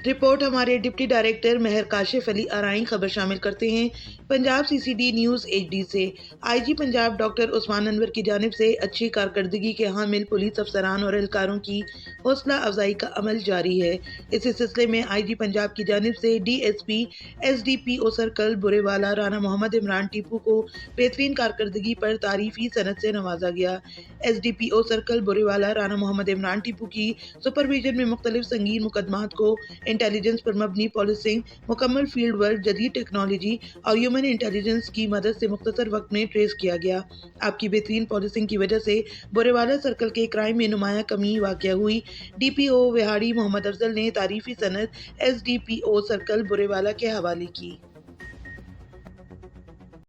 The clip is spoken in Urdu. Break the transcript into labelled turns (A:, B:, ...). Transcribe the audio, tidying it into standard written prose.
A: رپورٹ ہمارے ڈپٹی ڈائریکٹر مہر کاشف علی آرائیں۔ خبر شامل کرتے ہیں پنجاب CCD نیوز HD سے۔ IG پنجاب ڈاکٹر عثمان انور کی جانب سے اچھی کارکردگی کے حامل پولیس افسران اور اہلکاروں کی حوصلہ افزائی کا عمل جاری ہے۔ اسی سلسلے میں IG پنجاب کی جانب سے DSP SDPO سرکل برے والا رانا محمد عمران ٹیپو کو بہترین کارکردگی پر تعریفی سند سے نوازا گیا۔ SDPO سرکل برے والا رانا محمد عمران ٹیپو کی سپرویژن میں مختلف سنگین مقدمات کو انٹیلیجنس پر مبنی پولیسنگ، مکمل فیلڈ ورک، جدید ٹیکنالوجی اور ہیومن انٹیلیجنس کی مدد سے مختصر وقت میں ٹریس کیا گیا۔ آپ کی بہترین پولیسنگ کی وجہ سے برے والا سرکل کے کرائم میں نمایاں کمی واقع ہوئی۔ DPO وہاڑی محمد افضل نے تعریفی سند SDPO سرکل برے والا کے حوالے کی۔